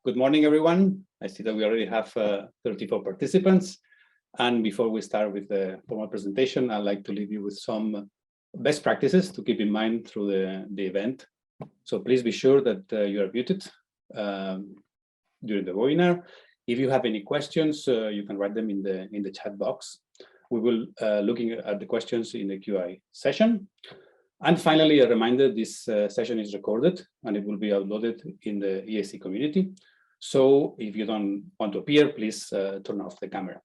Good morning, everyone. I see that we already have 34 participants. And before we start with the formal presentation, I'd like to leave you with some best practices to keep in mind through the event. So please be sure that you are muted during the webinar. If you have any questions, you can write them in the chat box. We will looking at the questions in the QA session. And finally, a reminder, this session is recorded and it will be uploaded in the EIC community. So if you don't want to appear, please turn off the camera.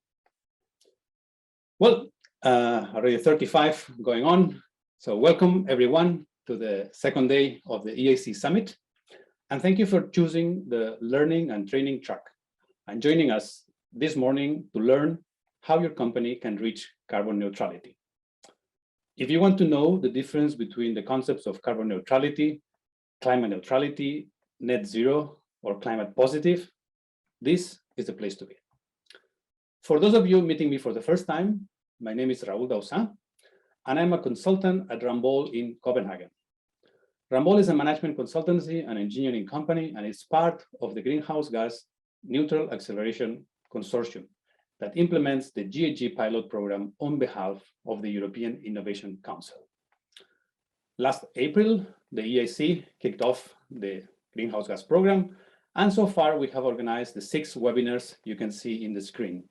Well, already 35 going on. So welcome everyone to the second day of the EIC Summit. And thank you for choosing the learning and training track and joining us this morning to learn how your company can reach carbon neutrality. If you want to know the difference between the concepts of carbon neutrality, climate neutrality, net zero, or climate positive, this is the place to be. For those of you meeting me for the first time, my name is Raul Daussa, and I'm a consultant at Ramboll in Copenhagen. Ramboll is a management consultancy and engineering company, and it's part of the Greenhouse Gas Neutral Acceleration Consortium that implements the GGB pilot program on behalf of the European Innovation Council. Last April, the EIC kicked off the Greenhouse Gas Program, and so far we have organized the 6 webinars you can see in the screen.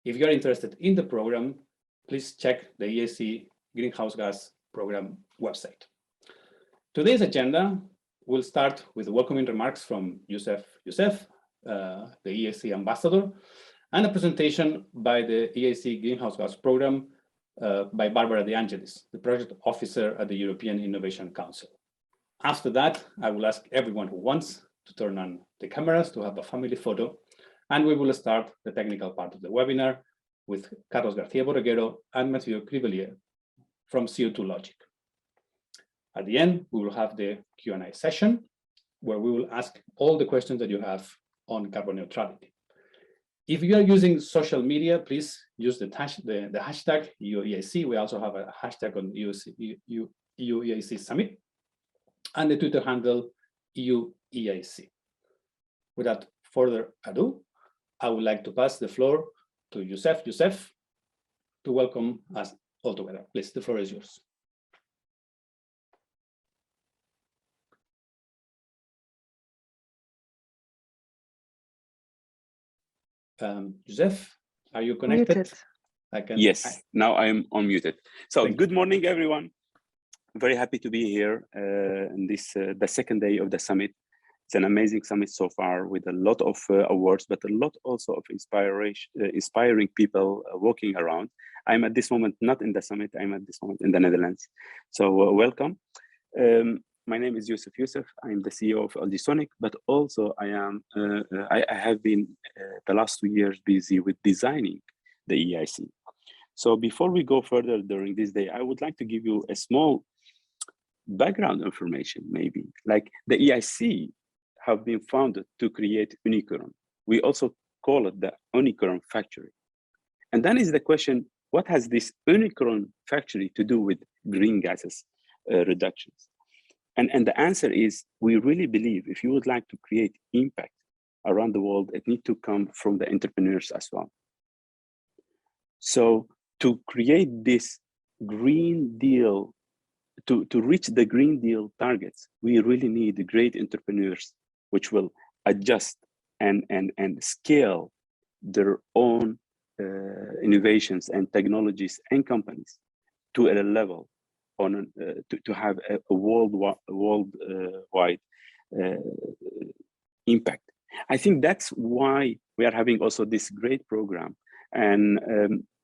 If you're interested in the program, please check the EIC Greenhouse Gas Program website. Today's agenda will start with welcoming remarks from Yousef, the EIC ambassador, and a presentation by the EIC Greenhouse Gas Program by Barbara De Angelis, the project officer at the European Innovation Council. After that, I will ask everyone who wants to turn on the cameras to have a family photo, and we will start the technical part of the webinar with Garcia-Borreguero and Mathieu Cribellier from CO2 Logic. At the end, we will have the Q&A session where we will ask all the questions that you have on carbon neutrality. If you are using social media, please use the hashtag EUEIC. We also have a hashtag on EUEIC Summit and the Twitter handle EUEIC. Without further ado, I would like to pass the floor to Yousef to welcome us all together. Please, the floor is yours. Yousef, are you connected? Yes, now I'm unmuted. So good morning, everyone. Very happy to be here in this the second day of the summit. It's an amazing summit so far with a lot of awards, but a lot also of inspiring people walking around. I'm at this moment not in the summit. I'm at this moment in the Netherlands. So welcome. My name is Yousef. I'm the CEO of Aldisonic, but also I have been the last 2 years busy with designing the EIC. So before we go further during this day, I would like to give you a small background information, maybe. Like the EIC have been founded to create unicorn. We also call it the unicorn factory. And then is the question, what has this unicorn factory to do with green gases reductions? And the answer is, we really believe if you would like to create impact around the world, it needs to come from the entrepreneurs as well. So to create this Green Deal, to reach the Green Deal targets, we really need great entrepreneurs which will adjust and scale their own innovations and technologies and companies to a level on to have a worldwide impact. I think that's why we are having also this great program, and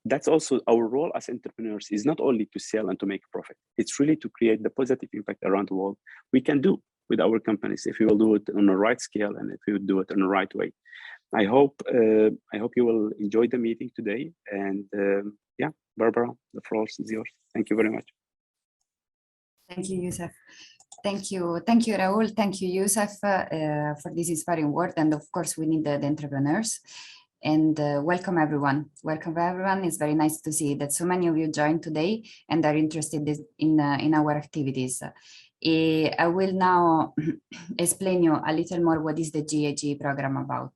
that's also our role as entrepreneurs is not only to sell and to make profit. It's really to create the positive impact around the world we can do with our companies if we will do it on the right scale and if we will do it in the right way. I hope you will enjoy the meeting today. And yeah, Barbara, the floor is yours. Thank you very much. Thank you, Yousef. Thank you, Raul. Thank you, Yousef, for this inspiring word. And of course, we need the entrepreneurs. And welcome everyone. Welcome everyone. It's very nice to see that so many of you joined today and are interested in our activities. I will now explain you a little more what is the GGB program about.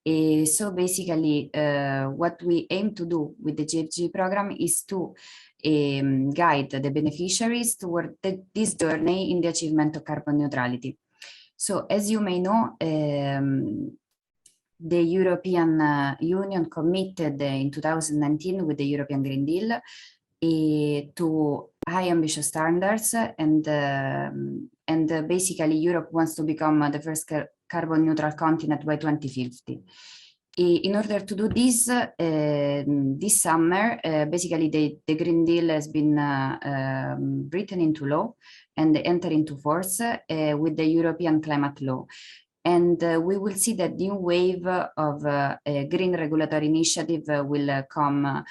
So basically, what we aim to do with the GGB program is to guide the beneficiaries toward this journey in the achievement of carbon neutrality. So as you may know, the European Union committed in 2019 with the European Green Deal to high ambitious standards, and basically Europe wants to become the first carbon neutral continent by 2050. In order to do this, this summer, basically the Green Deal has been written into law and entered into force with the European Climate Law. And we will see that new wave of green regulatory initiative will come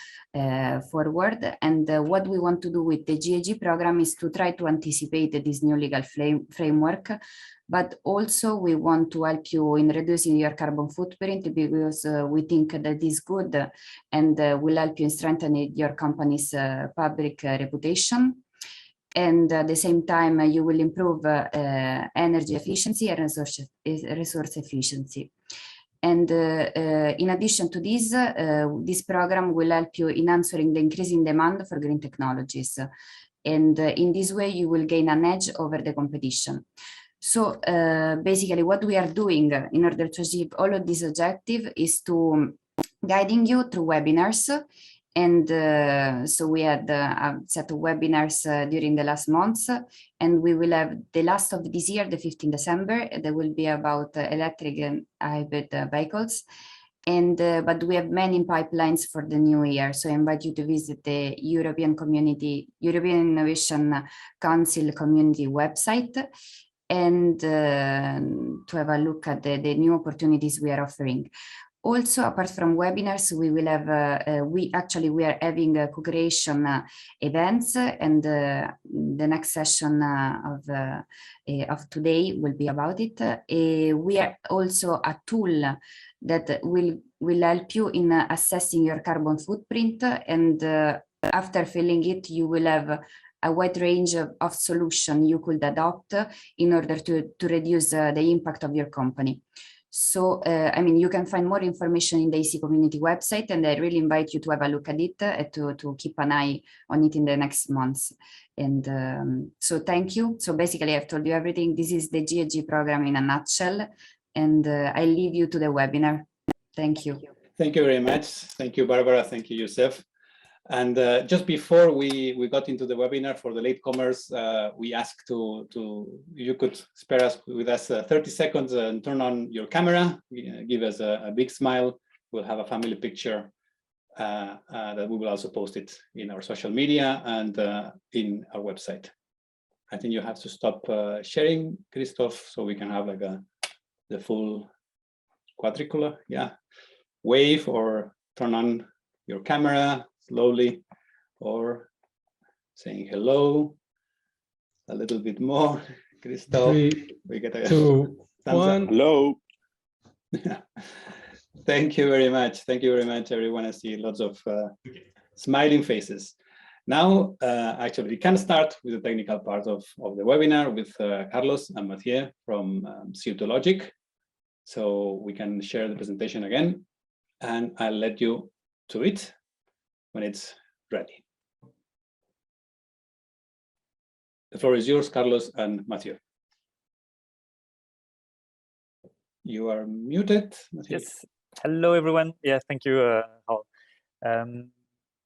forward. And what we want to do with the GGB program is to try to anticipate this new legal framework, but also we want to help you in reducing your carbon footprint, because we think that is good and will help you in strengthening your company's public reputation. And at the same time, you will improve energy efficiency and resource efficiency. And in addition to this, this program will help you in answering the increasing demand for green technologies. And in this way, you will gain an edge over the competition. So basically what we are doing in order to achieve all of this objective is to guiding you through webinars. And so we had a set of webinars during the last months, and we will have the last of this year, the 15th December, that will be about electric and hybrid vehicles. And but we have many pipelines for the new year. So I invite you to visit the European Innovation Council Community website and to have a look at the new opportunities we are offering. Also, apart from webinars, we will have, we are having co-creation events, and the next session of today will be about it. We are also a tool that will help you in assessing your carbon footprint, and after filling it, you will have a wide range of solutions you could adopt in order to reduce the impact of your company. So, I mean, you can find more information in the EIC Community website, and I really invite you to have a look at it, to keep an eye on it in the next months. And so thank you. So basically, I've told you everything. This is the GGB program in a nutshell, and I leave you to the webinar. Thank you. Thank you very much. Thank you, Barbara. Thank you, Yousef. And just before we got into the webinar for the latecomers, we asked you could spare us 30 seconds and turn on your camera, give us a big smile. We'll have a family picture that we will also post it in our social media and in our website. I think you have to stop sharing, Christoph, so we can have like the full quadricular, yeah. Wave or turn on your camera slowly, or saying hello a little bit more. Christoph, 3, we get a 2, 1. Hello. Thank you very much. Thank you very much, everyone. I see lots of smiling faces. Now, actually, we can start with the technical part of the webinar with Carlos and Mathieu from CO2 Logic. So we can share the presentation again, and I'll let you to it when it's ready. The floor is yours, Carlos and Mathieu. You are muted, Mathieu. Yes. Hello, everyone. Yeah, thank you, Raul.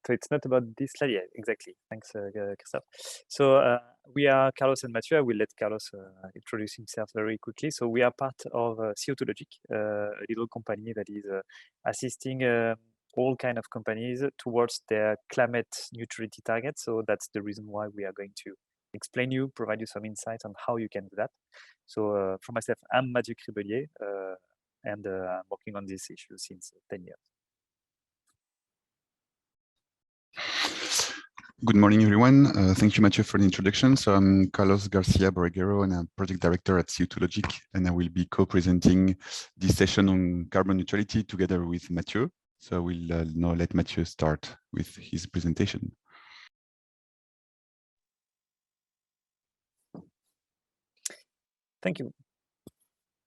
So it's not about this slide. Yeah, exactly. Thanks, Christophe. So we are Carlos and Mathieu. I will let Carlos introduce himself very quickly. So we are part of CO2 Logic, a little company that is assisting all kind of companies towards their climate neutrality targets. So that's the reason why we are going to explain you, provide you some insights on how you can do that. So for myself, I'm Mathieu Cribellier, and I'm working on this issue since 10 years. Good morning, everyone. Thank you, Mathieu, for the introduction. So I'm Carlos Garcia-Borreguero, and I'm project director at CO2 Logic, and I will be co-presenting this session on carbon neutrality together with Mathieu. So I will now let Mathieu start with his presentation. thank you.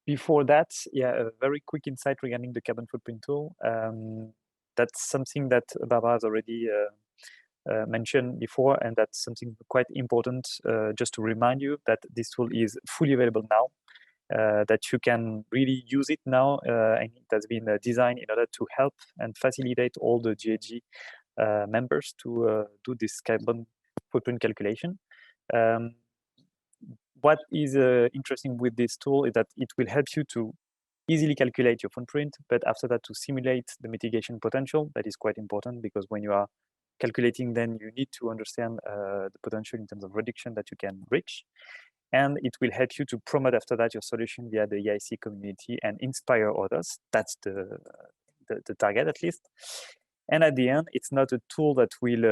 Before that, yeah, a very quick insight regarding the carbon footprint tool. That's something that Barbara has already mentioned before, and that's something quite important. Just to remind you that this tool is fully available now, that you can really use it now, and it has been designed in order to help and facilitate all the GHG members to do this carbon footprint calculation. What is interesting with this tool is that it will help you to easily calculate your footprint, but after that to simulate the mitigation potential. That is quite important, because when you are calculating, then you need to understand the potential in terms of reduction that you can reach. And it will help you to promote after that your solution via the EIC community and inspire others. That's the target, at least. And at the end, it's not a tool that will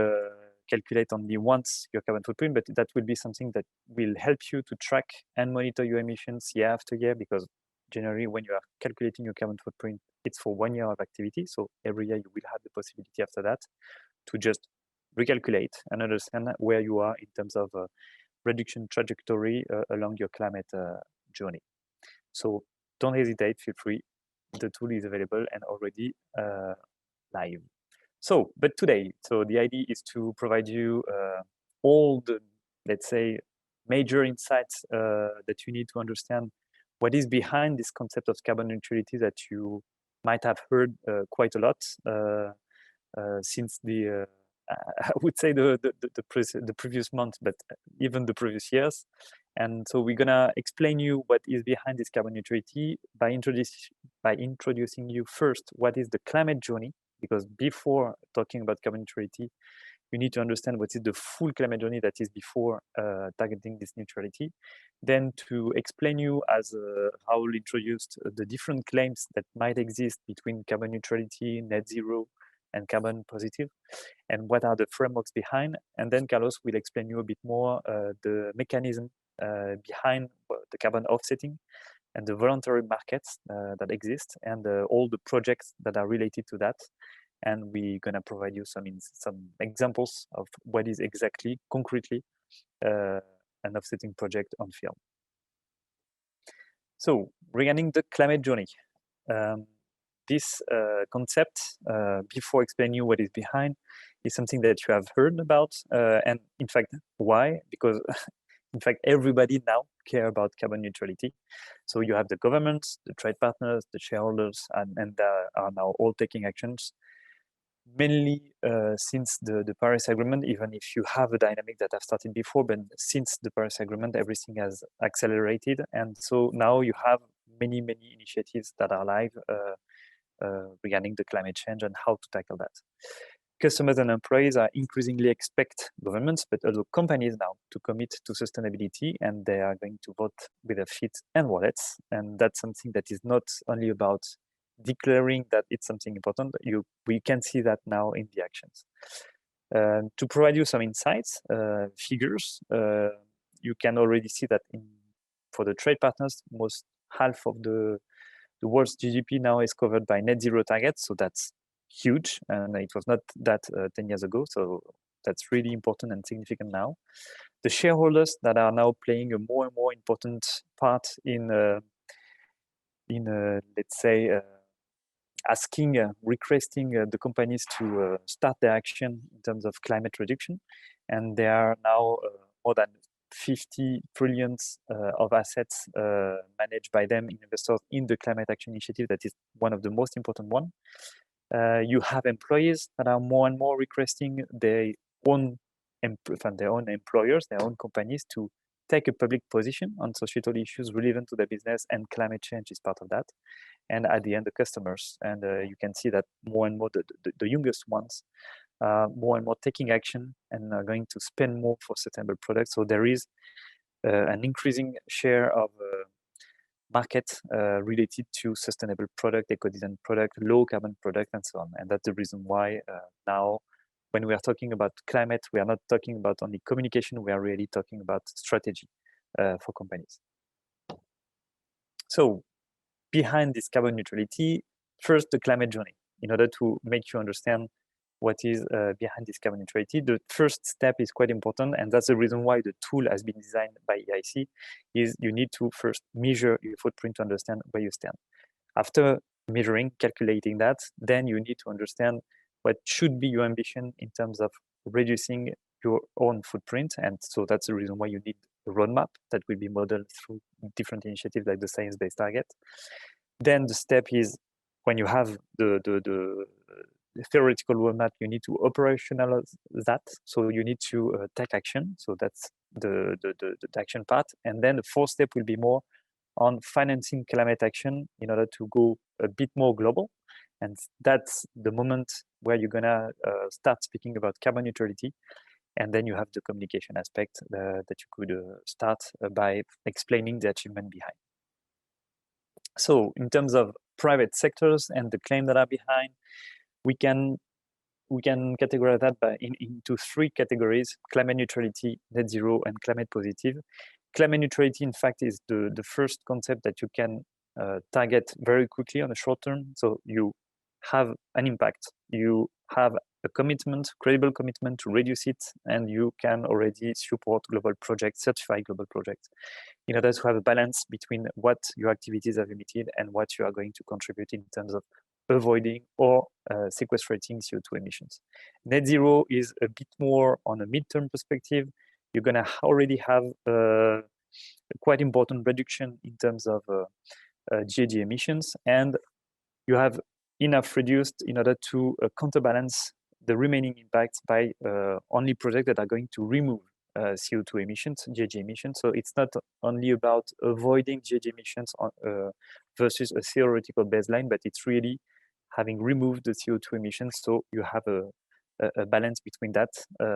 calculate only once your carbon footprint, but that will be something that will help you to track and monitor your emissions year after year, because generally when you are calculating your carbon footprint, it's for 1 year of activity. So every year you will have the possibility after that to just recalculate and understand where you are in terms of reduction trajectory along your climate journey. So don't hesitate, feel free. The tool is available and already live. So, but today, so the idea is to provide you all the, let's say, major insights that you need to understand what is behind this concept of carbon neutrality that you might have heard quite a lot since the, I would say the previous month, but even the previous years. And so we're gonna explain you what is behind this carbon neutrality by introducing you first what is the climate journey, because before talking about carbon neutrality, you need to understand what is the full climate journey that is before targeting this neutrality. Then to explain you, as Raul introduced, the different claims that might exist between carbon neutrality, net zero, and carbon positive, and what are the frameworks behind. And then Carlos will explain you a bit more the mechanism behind the carbon offsetting and the voluntary markets that exist, and all the projects that are related to that. And we're gonna provide you some examples of what is exactly, concretely, an offsetting project on film. So regarding the climate journey, this concept, before explaining you what is behind, is something that you have heard about, and in fact, why? Because in fact, everybody now care about carbon neutrality. So you have the governments, the trade partners, the shareholders, and they are now all taking actions, mainly since the Paris Agreement, even if you have a dynamic that have started before, but since the Paris Agreement, everything has accelerated. And so now you have many initiatives that are live regarding the climate change and how to tackle that. Customers and employees are increasingly expect governments, but also companies now, to commit to sustainability, and they are going to vote with their feet and wallets. And that's something that is not only about declaring that it's something important. We can see that now in the actions. To provide you some insights, figures, you can already see that for the trade partners, most half of the world's GDP now is covered by net zero targets. So that's huge, and it was not that 10 years ago. So that's really important and significant now. The shareholders that are now playing a more and more important part in let's say, requesting the companies to start their action in terms of climate reduction. And there are now more than 50 trillion of assets managed by them, investors, in the Climate Action Initiative. That is one of the most important ones. You have employees that are more and more requesting their own employers, their own companies, to take a public position on societal issues relevant to their business, and climate change is part of that. And at the end, the customers. And you can see that more and more the youngest ones more and more taking action and are going to spend more for sustainable products. So there is an increasing share of market related to sustainable product, eco-design product, low carbon product, and so on. And that's the reason why now, when we are talking about climate, we are not talking about only communication, we are really talking about strategy for companies. So behind this carbon neutrality, first the climate journey, in order to make you understand what is behind this carbon neutrality. The first step is quite important, and that's the reason why the tool has been designed by EIC, is you need to first measure your footprint to understand where you stand. After measuring, calculating that, then you need to understand what should be your ambition in terms of reducing your own footprint. And so that's the reason why you need a roadmap that will be modeled through different initiatives like the science-based target. Then the step is when you have the theoretical roadmap, you need to operationalize that. So you need to take action. So that's the action part. And then the fourth step will be more on financing climate action in order to go a bit more global. And that's the moment where you're gonna start speaking about carbon neutrality. And then you have the communication aspect that you could start by explaining the achievement behind. So in terms of private sectors and the claim that are behind, we can categorize that into three categories: climate neutrality, net zero, and climate positive. Climate neutrality, in fact, is the first concept that you can target very quickly on the short term. So you have an impact, you have a commitment, credible commitment to reduce it, and you can already support global projects, certify global projects, in order to have a balance between what your activities have emitted and what you are going to contribute in terms of avoiding or sequestrating CO2 emissions. Net zero is a bit more on a midterm perspective. You're going to already have a quite important reduction in terms of GHG emissions, and you have enough reduced in order to counterbalance the remaining impacts by only projects that are going to remove CO2 emissions, GHG emissions. So it's not only about avoiding GHG emissions versus a theoretical baseline, but it's really having removed the CO2 emissions. So you have a balance between that.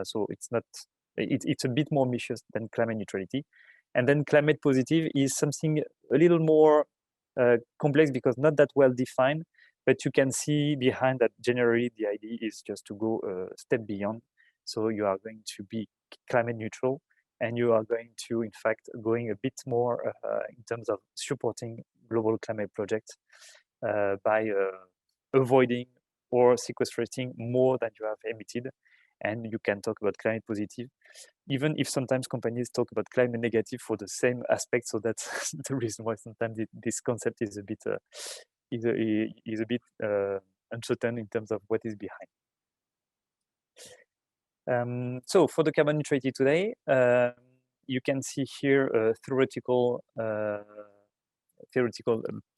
So it's a bit more ambitious than climate neutrality. And then climate positive is something a little more complex because not that well defined, but you can see behind that generally the idea is just to go a step beyond. So you are going to be climate neutral, and you are going to, in fact, going a bit more in terms of supporting global climate projects by avoiding or sequestrating more than you have emitted. And you can talk about climate positive, even if sometimes companies talk about climate negative for the same aspect. So that's the reason why sometimes this concept is a bit uncertain in terms of what is behind. So for the carbon neutrality today, you can see here a theoretical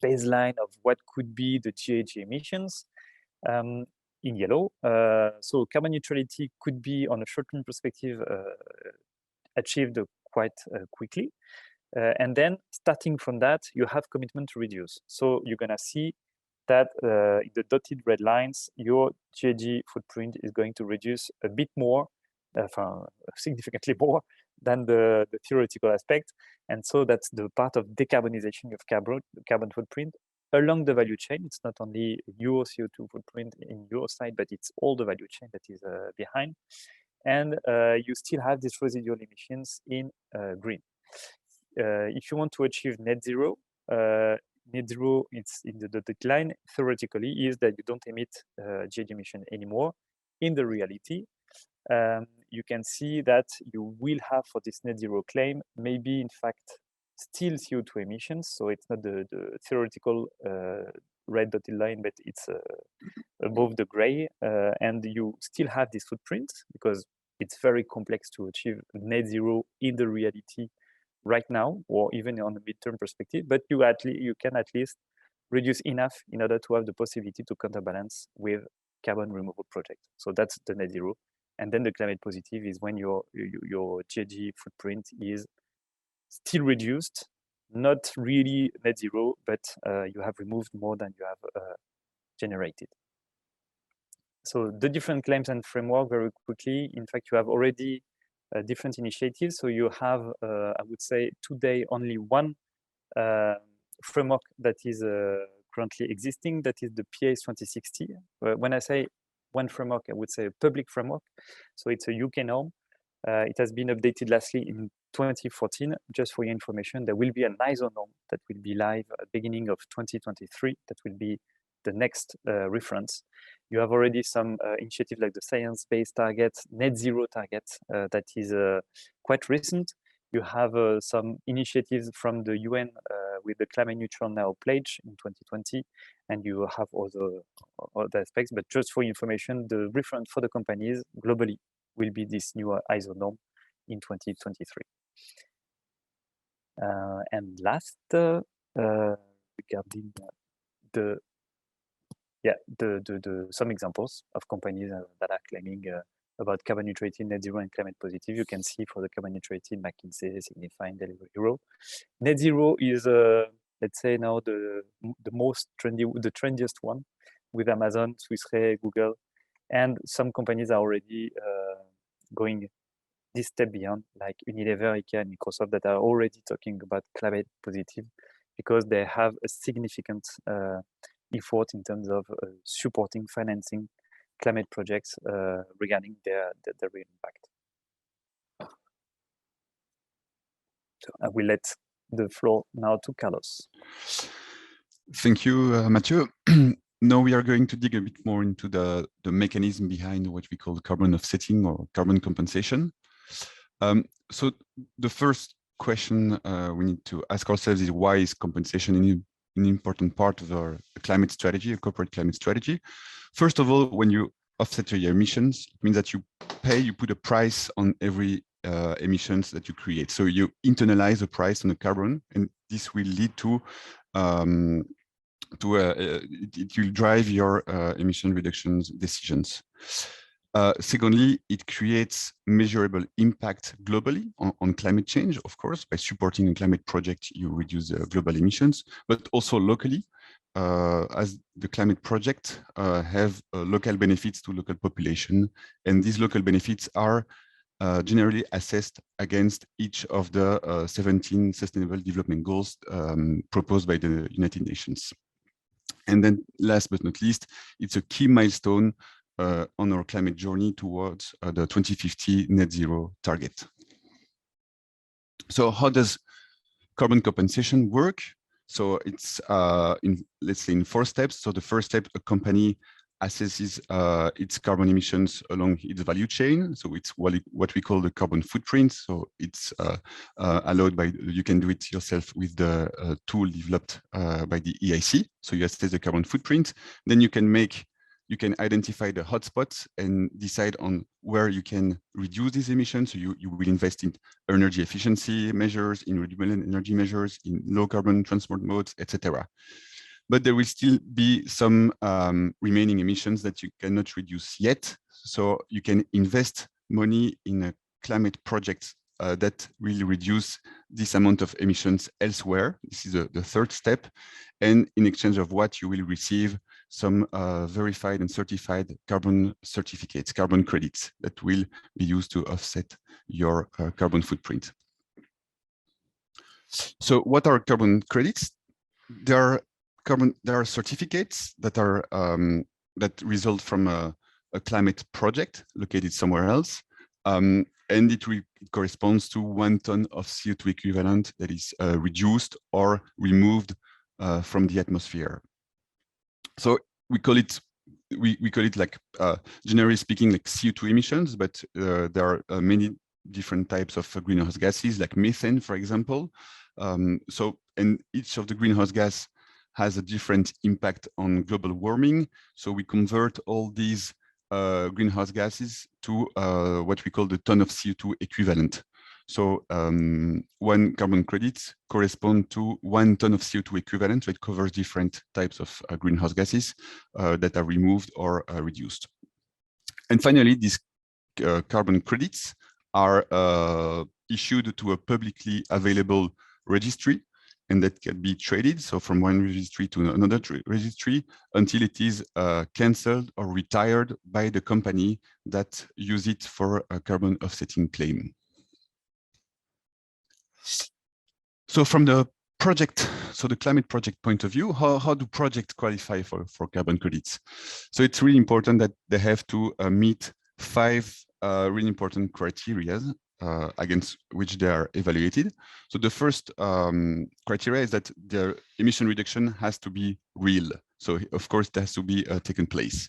baseline of what could be the GHG emissions in yellow. So carbon neutrality could be, on a short-term perspective, achieved quite quickly. And then starting from that, you have commitment to reduce. So you're gonna see that in the dotted red lines, your GHG footprint is going to reduce a bit more, significantly more than the theoretical aspect. And so that's the part of decarbonization of carbon footprint along the value chain. It's not only your CO2 footprint in your side, but it's all the value chain that is behind. And you still have these residual emissions in green. If you want to achieve net zero it's in the dotted line, theoretically, is that you don't emit GHG emission anymore. In the reality, you can see that you will have, for this net zero claim, maybe in fact still CO2 emissions. So it's not the theoretical red dotted line, but it's above the gray, and you still have this footprint because it's very complex to achieve net zero in the reality right now, or even on a midterm perspective, but you can at least reduce enough in order to have the possibility to counterbalance with carbon removal projects. So that's the net zero. And then the climate positive is when your GHG footprint is still reduced, not really net zero, but you have removed more than you have generated. So the different claims and framework very quickly. In fact, you have already different initiatives. So you have, I would say, today only one framework that is currently existing, that is the PACE 2060. When I say one framework, I would say a public framework. So it's a UK norm. It has been updated lastly in 2014. Just for your information, there will be an ISO norm that will be live at the beginning of 2023. That will be the next reference, you have already some initiatives like the science-based targets, net zero targets, that is quite recent. You have some initiatives from the UN with the Climate Neutral Now pledge in 2020, and you have other aspects. But just for information, the reference for the companies globally will be this new ISO norm in 2023. And last, regarding some examples of companies that are claiming about carbon neutrality, net zero, and climate positive. You can see for the carbon neutrality, McKinsey, Signify, and Delivery Hero. Net zero is, let's say now the most trendy, the trendiest one, with Amazon, Swiss Re, Google, and some companies are already going this step beyond, like Unilever, IKEA, and Microsoft, that are already talking about climate positive because they have a significant effort in terms of supporting, financing climate projects regarding their real impact. So I will let the floor now to Carlos. Thank you, Mathieu. Now we are going to dig a bit more into the mechanism behind what we call carbon offsetting or carbon compensation. So the first question we need to ask ourselves is, why is compensation an important part of our climate strategy, a corporate climate strategy? First of all, when you offset your emissions, it means that you put a price on every emissions that you create. So you internalize a price on the carbon, and this will lead to it will drive your emission reductions decisions. Secondly, it creates measurable impact globally on climate change, of course. By supporting a climate project, you reduce global emissions, but also locally, as the climate project have local benefits to local population. And these local benefits are generally assessed against each of the 17 Sustainable Development Goals proposed by the United Nations. And then last but not least, it's a key milestone on our climate journey towards the 2050 net zero target. So how does carbon compensation work? So it's let's say in 4 steps. So the first step, a company assesses its carbon emissions along its value chain. So it's what we call the carbon footprint. So it's allowed by, you can do it yourself with the tool developed by the EIC. So you assess the carbon footprint. Then you can identify the hotspots and decide on where you can reduce these emissions. So you will invest in energy efficiency measures, in renewable energy measures, in low carbon transport modes, etc. But there will still be some remaining emissions that you cannot reduce yet. So you can invest money in a climate project that will reduce this amount of emissions elsewhere. This is the third step. And in exchange of what, you will receive some verified and certified carbon certificates, carbon credits that will be used to offset your carbon footprint. So what are carbon credits? There are certificates that are that result from a climate project located somewhere else. And it corresponds to 1 ton of CO2 equivalent that is reduced or removed from the atmosphere. So we call it like, generally speaking, like CO2 emissions, but there are many different types of greenhouse gases, like methane, for example. And each of the greenhouse gas has a different impact on global warming. So we convert all these greenhouse gases to what we call the ton of CO2 equivalent. So 1 carbon credit corresponds to 1 ton of CO2 equivalent. So it covers different types of greenhouse gases that are removed or reduced. And finally, these carbon credits are issued to a publicly available registry, and that can be traded. So from one registry to another registry until it is cancelled or retired by the company that use it for a carbon offsetting claim. So from the project, so the climate project point of view, how do projects qualify for carbon credits? So it's really important that they have to meet 5 really important criteria against which they are evaluated. So the first criteria is that their emission reduction has to be real. So of course, it has to be taken place.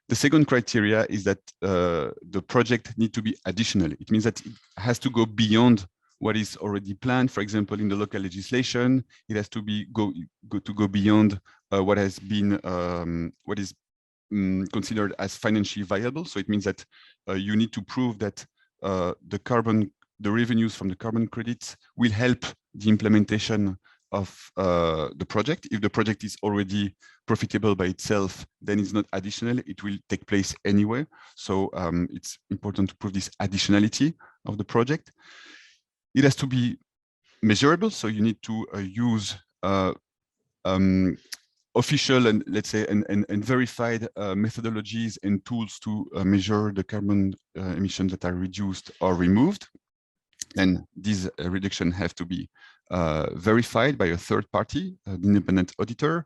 The second criteria is that the project needs to be additional. It means that it has to go beyond what is already planned. For example, in the local legislation, it has to be go beyond what has been what is considered as financially viable. So it means that you need to prove that the revenues from the carbon credits will help the implementation of the project. If the project is already profitable by itself, then it's not additional, it will take place anyway. So it's important to prove this additionality of the project. It has to be measurable, so you need to use official and let's say and verified methodologies and tools to measure the carbon emissions that are reduced or removed. And these reductions have to be verified by a third party, an independent auditor.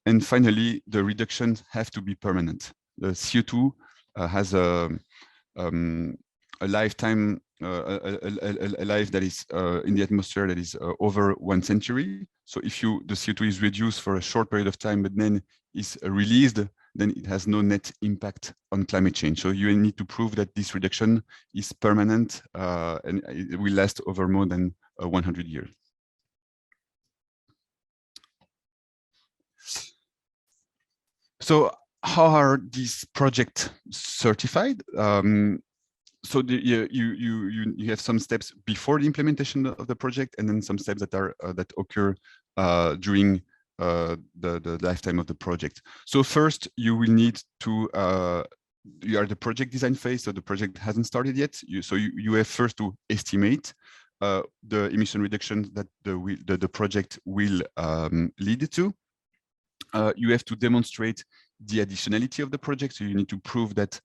And finally, the reductions have to be permanent. The CO2 has a lifetime, a life that is in the atmosphere that is over 1 century. So if the CO2 is reduced for a short period of time, but then is released, then it has no net impact on climate change. So you need to prove that this reduction is permanent and it will last over more than 100 years. So how are these projects certified? So you have some steps before the implementation of the project, and then some steps that are that occur during the lifetime of the project. So first, you will need to you are the project design phase, so the project hasn't started yet. You have first to estimate the emission reductions that the project will lead to. You have to demonstrate the additionality of the project, so you need to prove that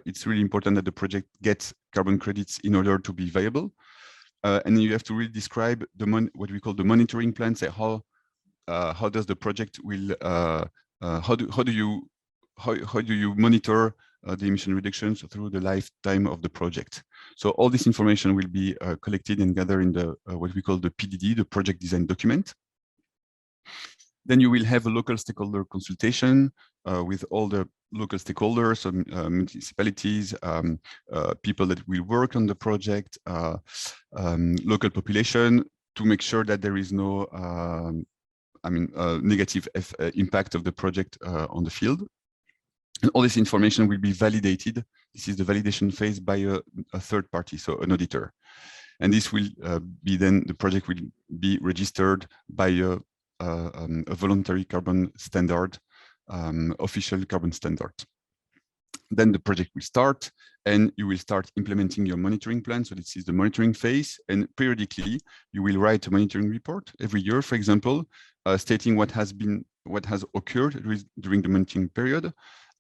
it's really important that the project gets carbon credits in order to be viable. And you have to really describe what we call the monitoring plan, say how does the project will how do you monitor the emission reductions through the lifetime of the project. So all this information will be collected and gathered in the what we call the PDD, the project design document. Then you will have a local stakeholder consultation with all the local stakeholders, municipalities, people that will work on the project, local population, to make sure that there is no negative impact of the project on the field. And all this information will be validated. This is the validation phase by a third party, so an auditor. And this will be then, the project will be registered by a voluntary carbon standard, official carbon standard. Then the project will start and you will start implementing your monitoring plan. So this is the monitoring phase, and periodically you will write a monitoring report every year, for example, stating what has occurred during the monitoring period.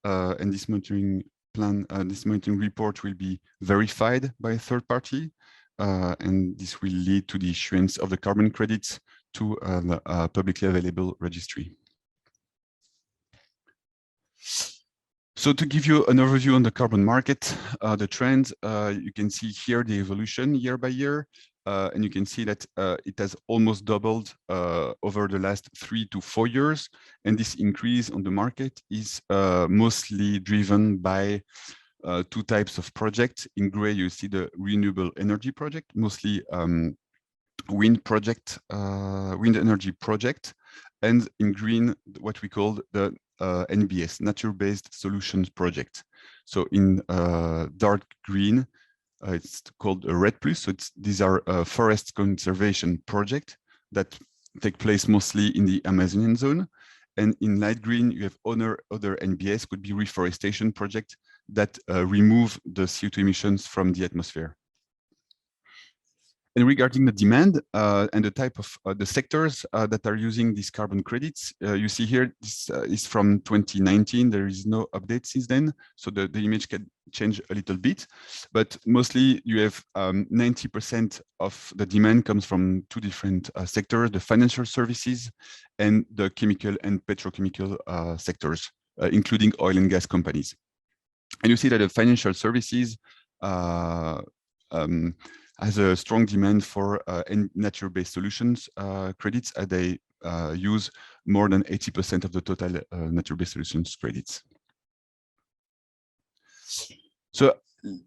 And this monitoring plan, this monitoring report will be verified by a third party. And this will lead to the issuance of the carbon credits to a publicly available registry. So to give you an overview on the carbon market, the trends, you can see here the evolution year by year, and you can see that it has almost doubled over the last 3 to 4 years. And this increase on the market is mostly driven by 2 types of projects. In gray, you see the renewable energy project, mostly wind energy project, and in green, what we call the NBS, nature-based solutions project. So in dark green, it's called a RED+. So these are forest conservation projects that take place mostly in the Amazonian zone. And in light green, you have other NBS, could be reforestation project that remove the CO2 emissions from the atmosphere. And regarding the demand and the type of the sectors that are using these carbon credits, you see here, this is from 2019. There is no update since then, so the image can change a little bit. But mostly you have 90% of the demand comes from 2 different sectors, the financial services and the chemical and petrochemical sectors, including oil and gas companies. And you see that the financial services has a strong demand for nature-based solutions credits, as they use more than 80% of the total nature-based solutions credits. So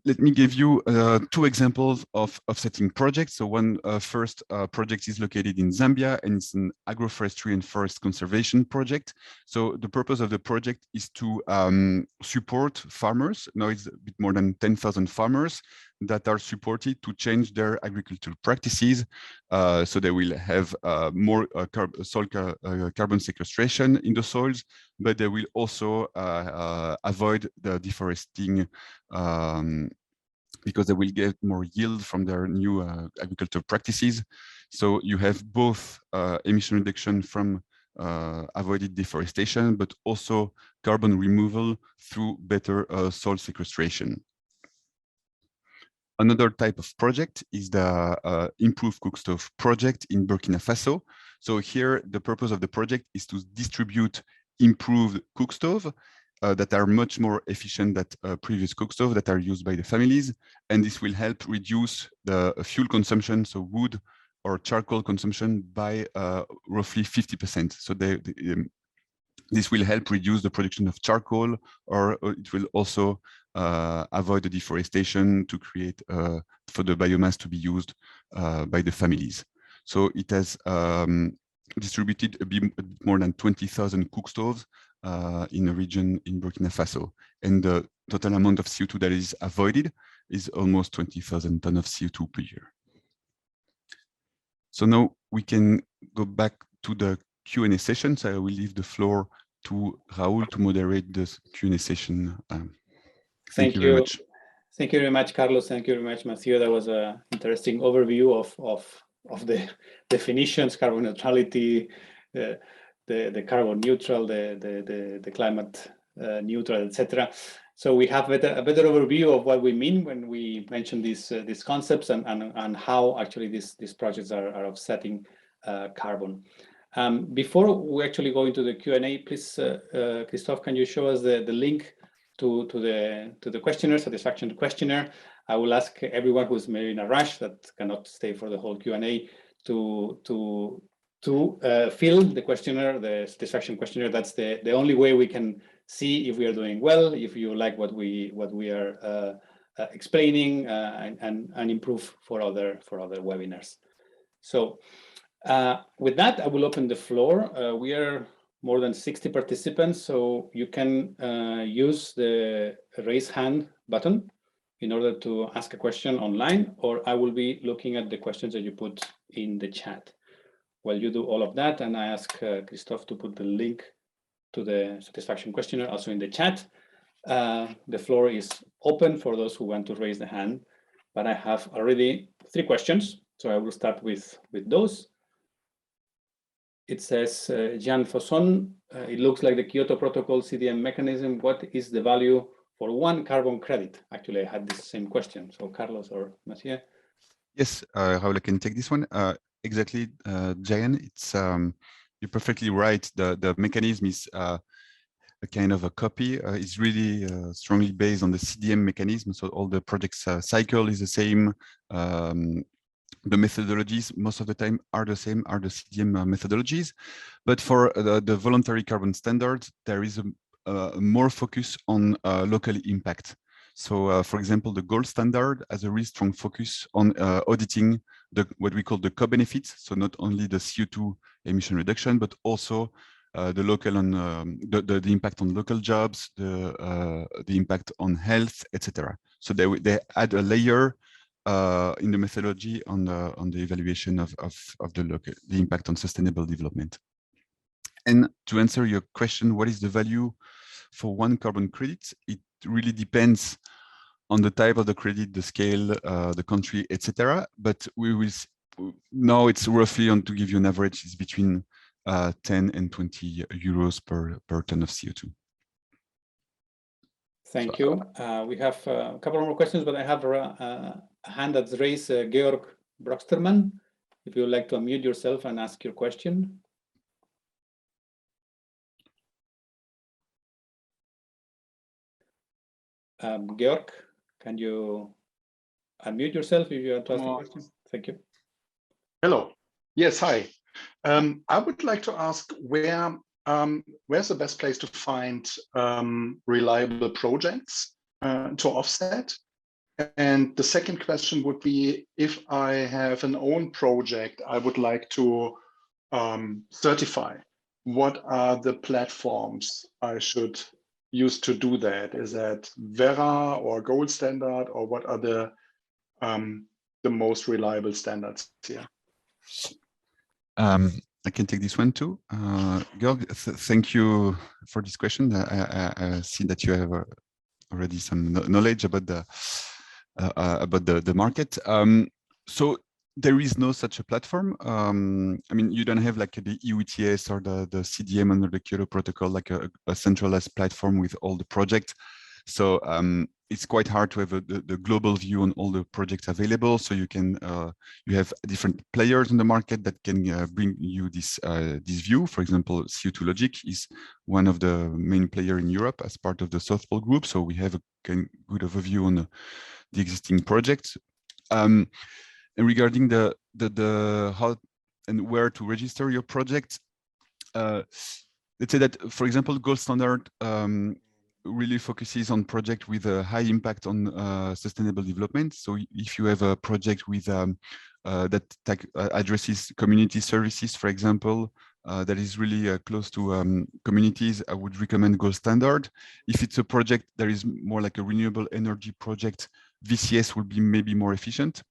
let me give you 2 examples of offsetting projects. So one first project is located in Zambia, and it's an agroforestry and forest conservation project. So the purpose of the project is to support farmers. Now it's a bit more than 10,000 farmers that are supported to change their agricultural practices. So they will have more carbon sequestration in the soils, but they will also avoid the deforesting because they will get more yield from their new agricultural practices. So you have both emission reduction from avoided deforestation, but also carbon removal through better soil sequestration. Another type of project is the Improved Cookstove project in Burkina Faso. So here, the purpose of the project is to distribute improved cookstove that are much more efficient than previous cookstove that are used by the families. And this will help reduce the fuel consumption, so wood or charcoal consumption, by roughly 50%. So this will help reduce the production of charcoal, or it will also avoid the deforestation to create for the biomass to be used by the families. So it has distributed a bit more than 20,000 cookstoves in a region in Burkina Faso. And the total amount of CO2 that is avoided is almost 20,000 tons of CO2 per year. So now we can go back to the Q&A session. So I will leave the floor to Raul to moderate the Q&A session. Thank you very much. Thank you very much, Carlos. Thank you very much, Mathieu. That was an interesting overview of the definitions, carbon neutrality, the carbon neutral, the climate neutral, etc. So we have a better overview of what we mean when we mention these concepts and how actually these projects are offsetting carbon. Before we actually go into the Q&A, please, Christophe, can you show us the link to the questionnaire, satisfaction questionnaire? I will ask everyone who's maybe in a rush that cannot stay for the whole Q&A to fill the questionnaire, the satisfaction questionnaire. That's the only way we can see if we are doing well, if you like what we are explaining, and improve for other webinars. So with that, I will open the floor. We are more than 60 participants, so you can use the raise hand button in order to ask a question online, or I will be looking at the questions that you put in the chat. While you do all of that, and I ask Christophe to put the link to the satisfaction questionnaire also in the chat. The floor is open for those who want to raise the hand, but I have already 3 questions, so I will start with those. It says, Jean Fosson, it looks like the Kyoto Protocol CDM mechanism. What is the value for 1 carbon credit? Actually, I had this same question. So Carlos or Mathieu? Yes, Raul, I can take this one. Exactly, Jayan, it's you're perfectly right. The mechanism is a kind of a copy. It's really strongly based on the CDM mechanism. So all the projects cycle is the same. The methodologies most of the time are the same, are the CDM methodologies. But for the voluntary carbon standards, there is a more focus on local impact. So, for example, the gold standard has a really strong focus on auditing what we call the co-benefits. So not only the CO2 emission reduction, but also the local and the impact on local jobs, the impact on health, etc. So they add a layer in the methodology on the evaluation of the impact on sustainable development. And to answer your question, what is the value for 1 carbon credit? It really depends on the type of the credit, the scale, the country, etc. But we will now it's roughly, on to give you an average, is between 10 and 20 euros per ton of CO2. Thank you. We have a couple more questions, but I have a hand that's raised, Georg Brocksterman. If you would like to unmute yourself and ask your question. Georg, can you unmute yourself if you want to ask a question? Thank you. Hello. Yes, hi. I would like to ask where's the best place to find reliable projects to offset? And the second question would be, if I have an own project I would like to certify, what are the platforms I should use to do that? Is that Verra or Gold Standard, or what are the most reliable standards here? I can take this one too. Georg, thank you for this question. I see that you have already some knowledge about the market. So there is no such a platform. I mean, you don't have like the EU ETS or the CDM under the Kyoto Protocol, like a centralized platform with all the projects. So it's quite hard to have the global view on all the projects available. So you can you have different players in the market that can bring you this view. For example, CO2 Logic is one of the main players in Europe as part of the South Pole Group. So we have a good overview on the existing projects. And regarding the how and where to register your project, let's say that, for example, Gold Standard really focuses on project with a high impact on sustainable development. So if you have a project with that addresses community services, for example, that is really close to communities, I would recommend Gold Standard. If it's a project that is more like a renewable energy project, VCS will be maybe more efficient.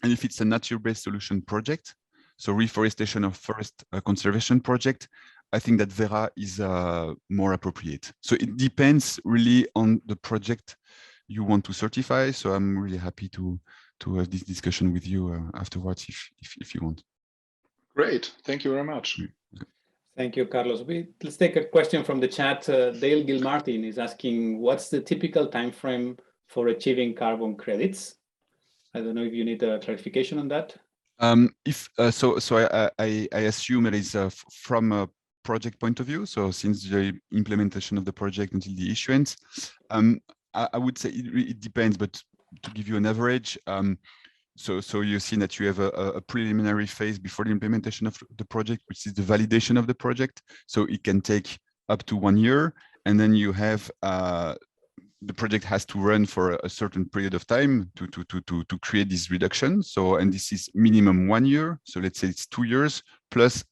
And if it's a nature-based solution project, so reforestation or forest conservation project, I think that Verra is more appropriate. So it depends really on the project you want to certify. So I'm really happy to have this discussion with you afterwards if you want. Great, thank you very much. Thank you, Carlos. Let's take a question from the chat. Dale Gilmartin is asking, what's the typical time frame for achieving carbon credits? I don't know if you need a clarification on that. I assume it is from a project point of view. So since the implementation of the project until the issuance, I would say it depends, but to give you an average, so you've seen that you have a preliminary phase before the implementation of the project, which is the validation of the project. So it can take up to 1 year, and then you have the project has to run for a certain period of time to create this reduction. So, and this is minimum 1 year. So let's say it's 2 years plus.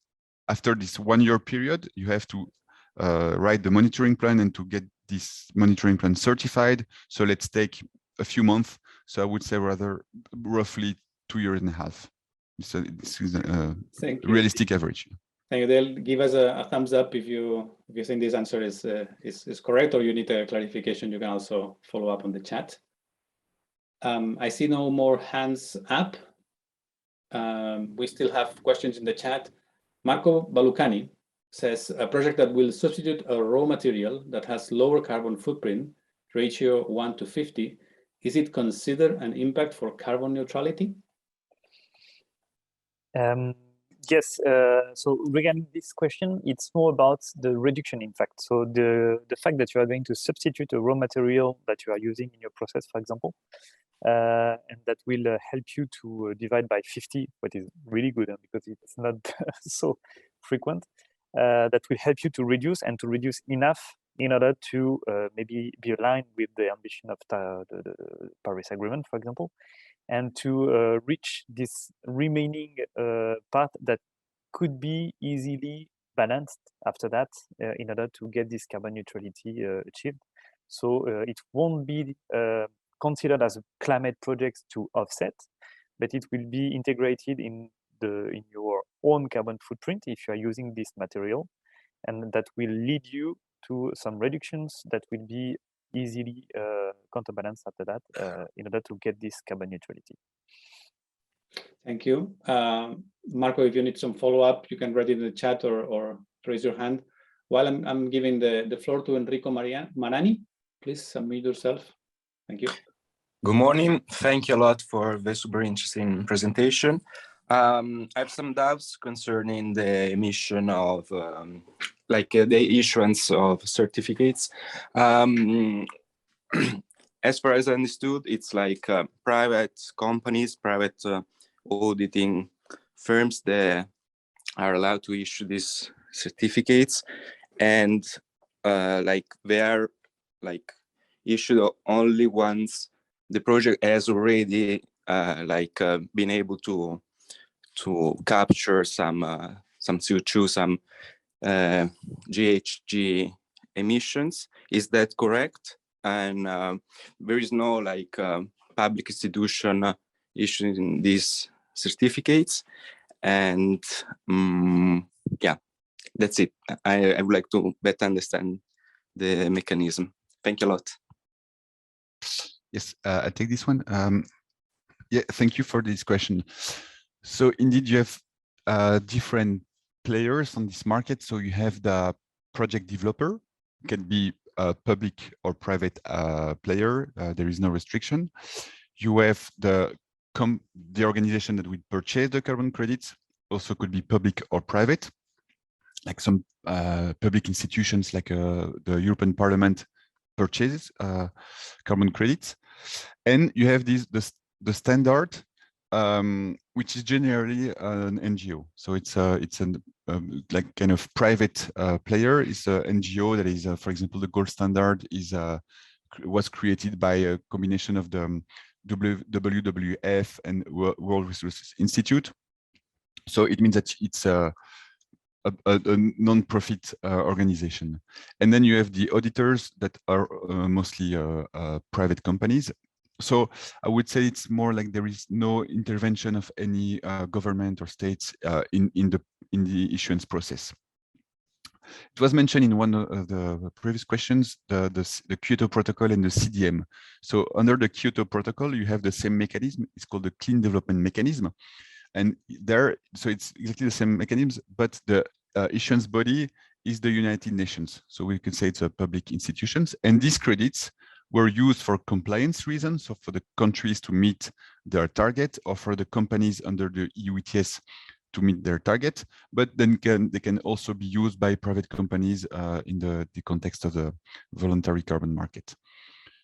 After this 1 year period, you have to write the monitoring plan and to get this monitoring plan certified. So let's take a few months. So I would say rather roughly 2.5 years. So this is a realistic average. Thank you, Dale. Give us a thumbs up if you think this answer is correct, or you need a clarification. You can also follow up on the chat. I see no more hands up. We still have questions in the chat. Marco Balucani says, a project that will substitute a raw material that has lower carbon footprint, ratio 1:50, is it considered an impact for carbon neutrality? Yes, so regarding this question, it's more about the reduction, in fact. So the fact that you are going to substitute a raw material that you are using in your process, for example, and that will help you to divide by 50, what is really good because it's not so frequent, that will help you to reduce and to reduce enough in order to maybe be aligned with the ambition of the Paris Agreement, for example, and to reach this remaining part that could be easily balanced after that in order to get this carbon neutrality achieved. So it won't be considered as a climate project to offset, but it will be integrated in your own carbon footprint if you are using this material, and that will lead you to some reductions that will be easily counterbalanced after that in order to get this carbon neutrality. Thank you. Marco, if you need some follow-up, you can write it in the chat or raise your hand. While I'm giving the floor to Enrico Marani, please unmute yourself. Thank you. Good morning. Thank you a lot for the super interesting presentation. I have some doubts concerning the emission of the issuance of certificates. As far as I understood, it's like private companies, private auditing firms that are allowed to issue these certificates, and like they are like issued only once the project has already been able to capture some CO2, some GHG emissions. Is that correct? And there is no like public institution issuing these certificates. And yeah, that's it. I would like to better understand the mechanism. Thank you a lot. Yes, I take this one. Yeah, thank you for this question. So indeed, you have different players on this market. So you have the project developer, can be a public or private player. There is no restriction. You have the organization that would purchase the carbon credits, also could be public or private, like some public institutions like the European Parliament purchases carbon credits. And you have the standard, which is generally an NGO. So it's an like kind of private player. It's an NGO that is, for example, the gold standard was created by a combination of the WWF and World Resources Institute. So it means that it's a non-profit organization. And then you have the auditors that are mostly private companies. So I would say it's more like there is no intervention of any government or states in the issuance process. It was mentioned in one of the previous questions, the Kyoto Protocol and the CDM. So under the Kyoto Protocol, you have the same mechanism. It's called the Clean Development Mechanism. And there, so it's exactly the same mechanisms, but the issuance body is the United Nations. So we could say it's a public institutions. And these credits were used for compliance reasons, so for the countries to meet their target, or for the companies under the EU ETS to meet their target. But then they can also be used by private companies in the context of the voluntary carbon market.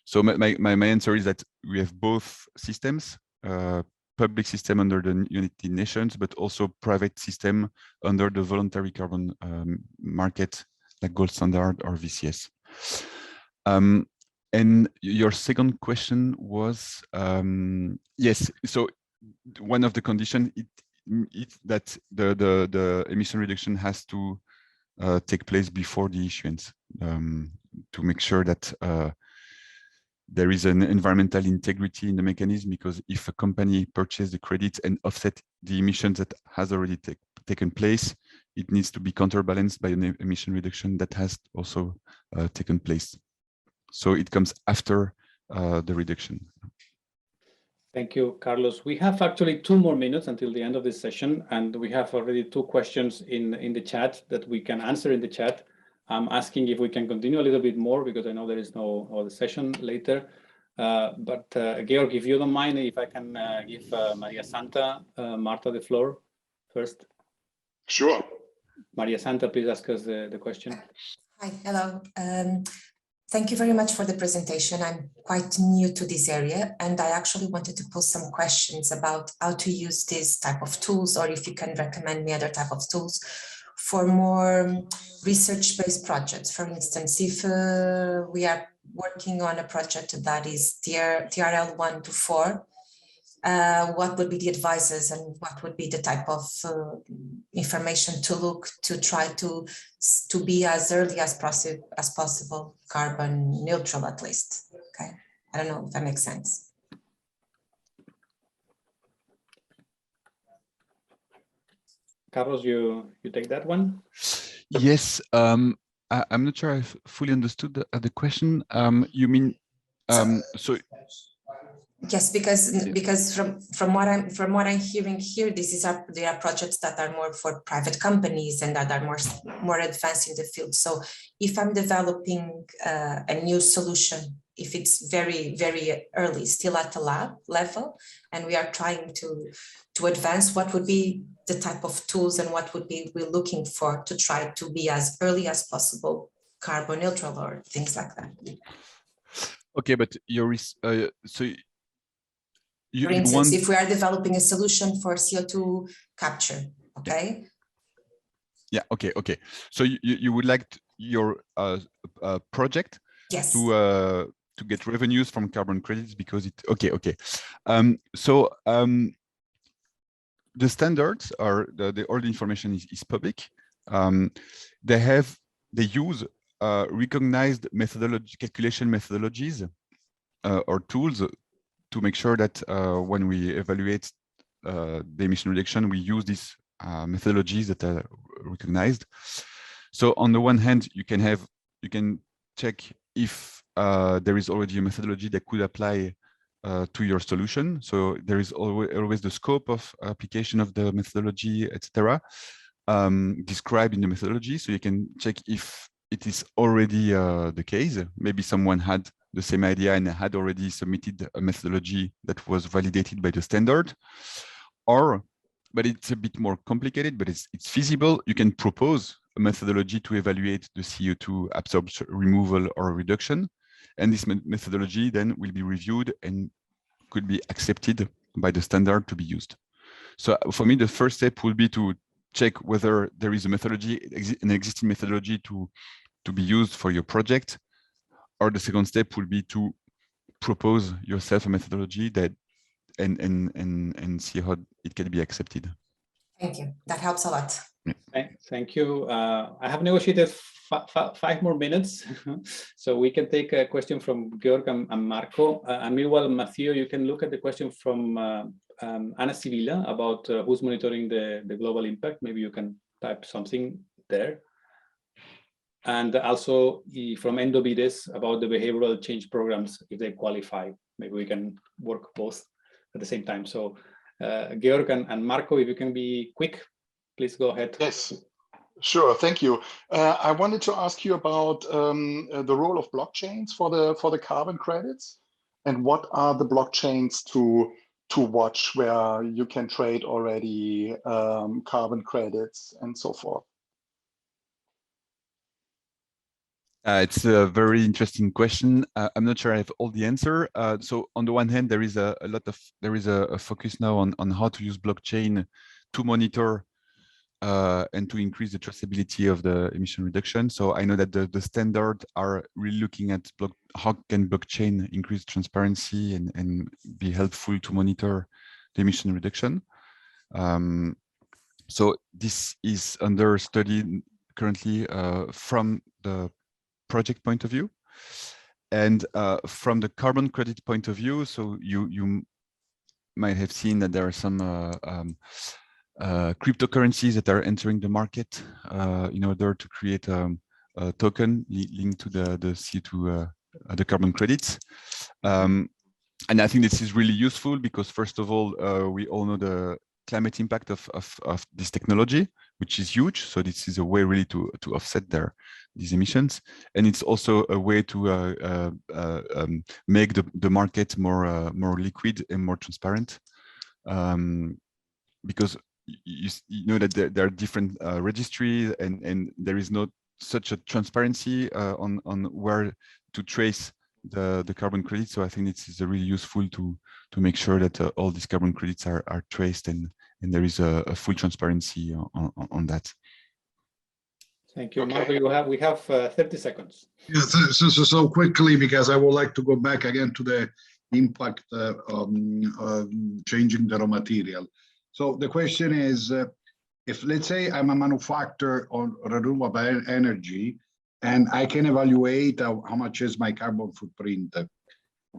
So my answer is that we have both systems, public system under the United Nations, but also private system under the voluntary carbon market, like gold standard or VCS. And your second question was, yes, so one of the conditions is that the emission reduction has to take place before the issuance to make sure that there is an environmental integrity in the mechanism, because if a company purchases the credits and offset the emissions that has already taken place, it needs to be counterbalanced by an emission reduction that has also taken place. So it comes after the reduction. Thank you, Carlos. We have actually 2 more minutes until the end of this session, and we have already 2 questions in the chat that we can answer in the chat. I'm asking if we can continue a little bit more, because I know there is no other session later. But Georg, if you don't mind, if I can give Maria Santa, Marta the floor first. Sure. Maria Santa, please ask us the question. Hi, hello. Thank you very much for the presentation. I'm quite new to this area, and I actually wanted to pose some questions about how to use this type of tools, or if you can recommend me other type of tools for more research-based projects. For instance, if we are working on a project that is TRL 1 to 4, what would be the advices and what would be the type of information to look to try to be as early as possible carbon neutral, at least? Okay, I don't know if that makes sense. Carlos, you take that one? Yes, I'm not sure I fully understood the question. You mean so? Yes, because from what I'm hearing here, there are projects that are more for private companies and that are more advanced in the field. So if I'm developing a new solution, if it's very, very early, still at the lab level, and we are trying to advance, what would be the type of tools and what would be we're looking for to try to be as early as possible carbon neutral or things like that? Okay, but for instance, if we are developing a solution for CO2 capture, okay, Yeah. Okay. Okay. So you would like your project Yes. to get revenues from carbon credits because it. Okay. Okay. The standards are all the information is public. They use recognized calculation methodologies or tools to make sure that when we evaluate the emission reduction, we use these methodologies that are recognized. So on the one hand, you can check if there is already a methodology that could apply to your solution. So there is always the scope of application of the methodology, etc., described in the methodology. So you can check if it is already the case. Maybe someone had the same idea and had already submitted a methodology that was validated by the standard. But it's a bit more complicated, but it's feasible. You can propose a methodology to evaluate the CO2 absorption, removal, or reduction. And this methodology then will be reviewed and could be accepted by the standard to be used. So for me, the first step will be to check whether there is a methodology, an existing methodology to be used for your project. Or the second step will be to propose yourself a methodology that and see how it can be accepted. Thank you. That helps a lot. Thank you. I have negotiated 5 more minutes, so we can take a question from Georg and Marco. And meanwhile, Mathieu, you can look at the question from Ana Sibila about who's monitoring the global impact. Maybe you can type something there. And also from Endobides about the behavioral change programs, if they qualify. Maybe we can work both at the same time. So Georg and Marco, if you can be quick, please go ahead. Yes, sure. Thank you. I wanted to ask you about the role of blockchains for the carbon credits, and what are the blockchains to watch where you can trade already carbon credits and so forth. It's a very interesting question. I'm not sure I have all the answer. So on the one hand, there is a focus now on how to use blockchain to monitor and to increase the traceability of the emission reduction. So I know that the standard are really looking at how can blockchain increase transparency and be helpful to monitor the emission reduction. So this is under study currently from the project point of view, and from the carbon credit point of view. So you might have seen that there are some cryptocurrencies that are entering the market in order to create a token linked to the CO2, the carbon credits. And I think this is really useful because, first of all, we all know the climate impact of this technology, which is huge. So this is a way really to offset these emissions, and it's also a way to make the market more liquid and more transparent, because you know that there are different registries, and there is not such a transparency on where to trace the carbon credits. So I think it is really useful to make sure that all these carbon credits are traced and there is a full transparency on that. Thank you, Marco. We have 30 seconds. Yeah, so quickly, because I would like to go back again to the impact changing the raw material. So the question is, if let's say I'm a manufacturer on renewable energy and I can evaluate how much is my carbon footprint,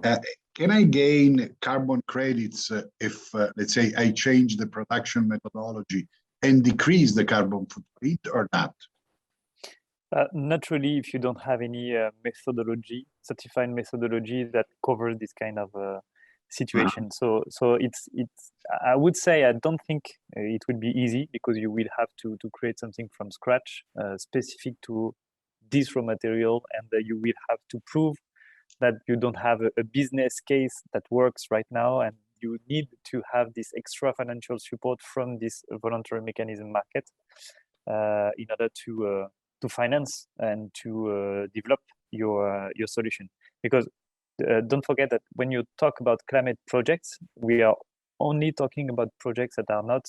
can I gain carbon credits if, let's say, I change the production methodology and decrease the carbon footprint or not? Not really if you don't have any methodology, certified methodology that covers this kind of situation. So it's I would say I don't think it would be easy, because you will have to create something from scratch specific to this raw material, and you will have to prove that you don't have a business case that works right now, and you need to have this extra financial support from this voluntary mechanism market in order to finance and to develop your solution. Because don't forget that when you talk about climate projects, we are only talking about projects that are not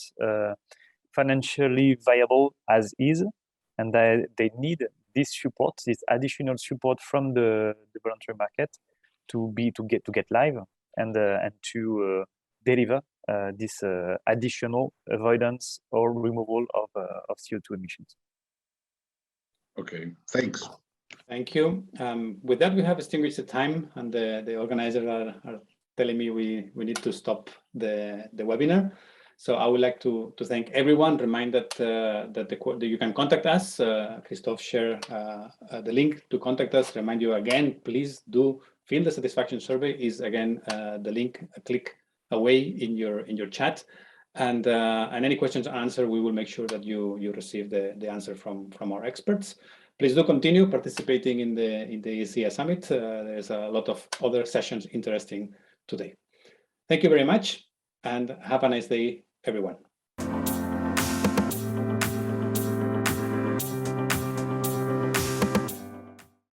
financially viable as is, and they need this support, this additional support from the voluntary market to get live and to deliver this additional avoidance or removal of CO2 emissions. Okay, thanks. Thank you. With that, we have extinguished the time, and the organizers are telling me we need to stop the webinar. So I would like to thank everyone. Remind that you can contact us. Christophe shared the link to contact us. Remind you again, please do fill the satisfaction survey. Is again the link a click away in your chat. And any questions answered, we will make sure that you receive the answer from our experts. Please do continue participating in the EIC Summit. There's a lot of other sessions interesting today. Thank you very much, and have a nice day, everyone.